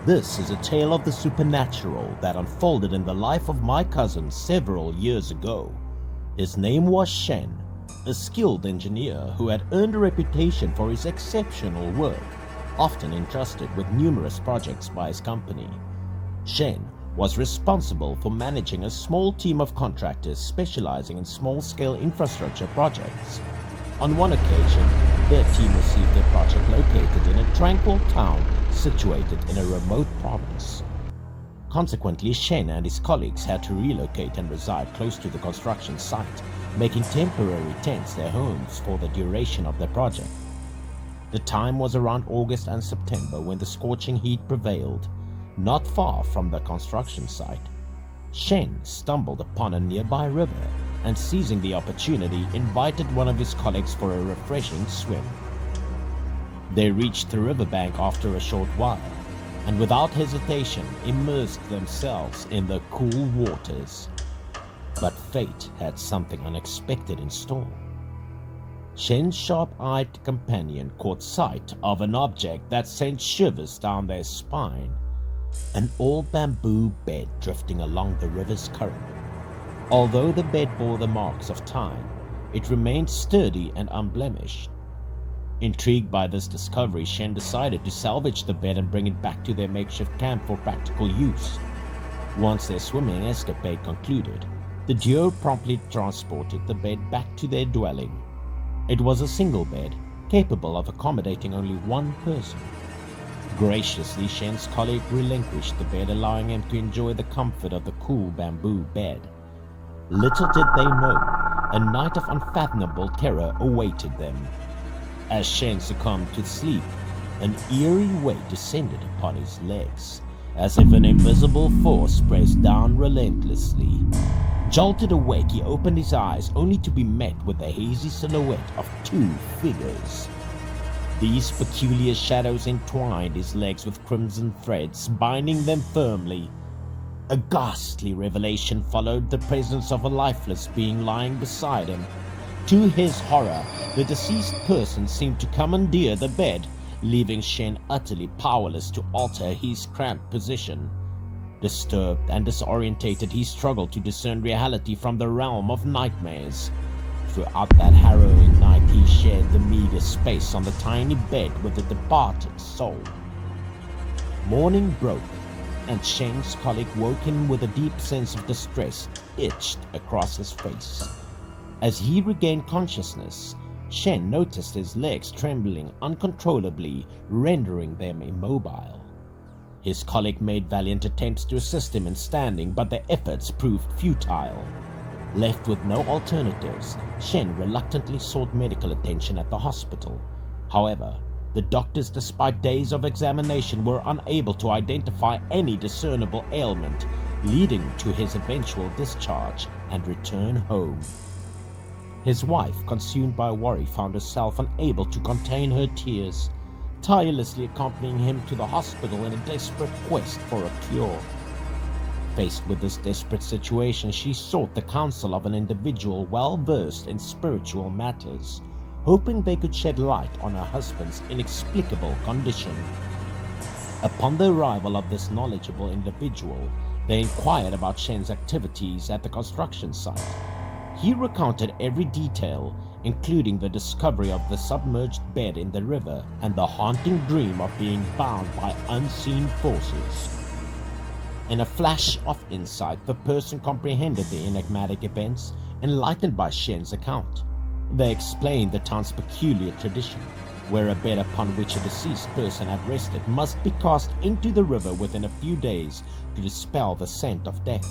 This is a tale of the supernatural that unfolded in the life of my cousin several years ago. His name was Shen, a skilled engineer who had earned a reputation for his exceptional work, often entrusted with numerous projects by his company. Shen was responsible for managing a small team of contractors specializing in small-scale infrastructure projects. On one occasion, their team received a project located in a tranquil town situated in a remote province. Consequently, Shen and his colleagues had to relocate and reside close to the construction site, making temporary tents their homes for the duration of their project. The time was around August and September when the scorching heat prevailed, not far from the construction site. Shen stumbled upon a nearby river and, seizing the opportunity, invited one of his colleagues for a refreshing swim. They reached the riverbank after a short while, and without hesitation immersed themselves in the cool waters. But fate had something unexpected in store. Shen's sharp-eyed companion caught sight of an object that sent shivers down their spine: an old bamboo bed drifting along the river's current. Although the bed bore the marks of time, it remained sturdy and unblemished. Intrigued by this discovery, Shen decided to salvage the bed and bring it back to their makeshift camp for practical use. Once their swimming escapade concluded, the duo promptly transported the bed back to their dwelling. It was a single bed, capable of accommodating only one person. Graciously, Shen's colleague relinquished the bed, allowing him to enjoy the comfort of the cool bamboo bed. Little did they know, a night of unfathomable terror awaited them. As Shen succumbed to sleep, an eerie weight descended upon his legs, as if an invisible force pressed down relentlessly. Jolted awake, he opened his eyes only to be met with the hazy silhouette of two figures. These peculiar shadows entwined his legs with crimson threads, binding them firmly. A ghastly revelation followed the presence of a lifeless being lying beside him. To his horror, the deceased person seemed to commandeer the bed, leaving Shen utterly powerless to alter his cramped position. Disturbed and disorientated, he struggled to discern reality from the realm of nightmares. Throughout that harrowing night, he shared the meager space on the tiny bed with the departed soul. Morning broke, and Shen's colleague woke him with a deep sense of distress itched across his face. As he regained consciousness, Shen noticed his legs trembling uncontrollably, rendering them immobile. His colleague made valiant attempts to assist him in standing, but their efforts proved futile. Left with no alternatives, Shen reluctantly sought medical attention at the hospital. However, the doctors, despite days of examination, were unable to identify any discernible ailment, leading to his eventual discharge and return home. His wife, consumed by worry, found herself unable to contain her tears, tirelessly accompanying him to the hospital in a desperate quest for a cure. Faced with this desperate situation, she sought the counsel of an individual well-versed in spiritual matters, hoping they could shed light on her husband's inexplicable condition. Upon the arrival of this knowledgeable individual, they inquired about Shen's activities at the construction site. He recounted every detail, including the discovery of the submerged bed in the river and the haunting dream of being bound by unseen forces. In a flash of insight, the person comprehended the enigmatic events, enlightened by Shen's account. They explained the town's peculiar tradition, where a bed upon which a deceased person had rested must be cast into the river within a few days to dispel the scent of death.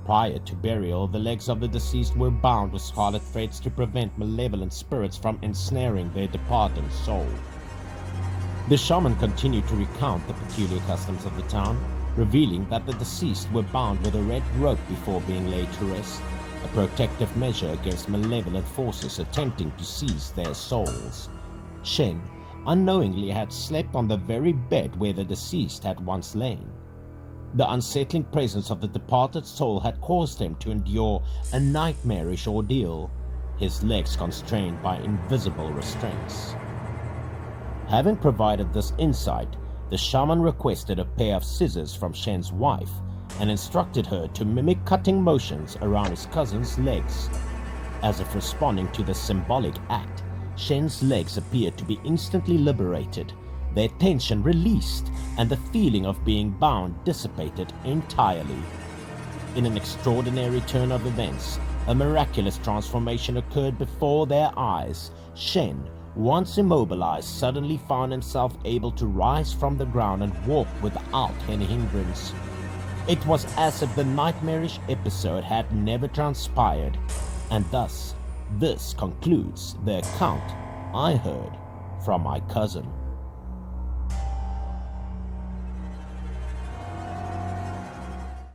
Prior to burial, the legs of the deceased were bound with scarlet threads to prevent malevolent spirits from ensnaring their departing soul. The shaman continued to recount the peculiar customs of the town, revealing that the deceased were bound with a red rope before being laid to rest, a protective measure against malevolent forces attempting to seize their souls. Shen unknowingly had slept on the very bed where the deceased had once lain. The unsettling presence of the departed soul had caused him to endure a nightmarish ordeal, his legs constrained by invisible restraints. Having provided this insight, The shaman requested a pair of scissors from Shen's wife and instructed her to mimic cutting motions around his cousin's legs. As if responding to the symbolic act, Shen's legs appeared to be instantly liberated, their tension released, and the feeling of being bound dissipated entirely. In an extraordinary turn of events, a miraculous transformation occurred before their eyes. Shen, once immobilized, suddenly found himself able to rise from the ground and walk without any hindrance. It was as if the nightmarish episode had never transpired, and thus, this concludes the account I heard from my cousin.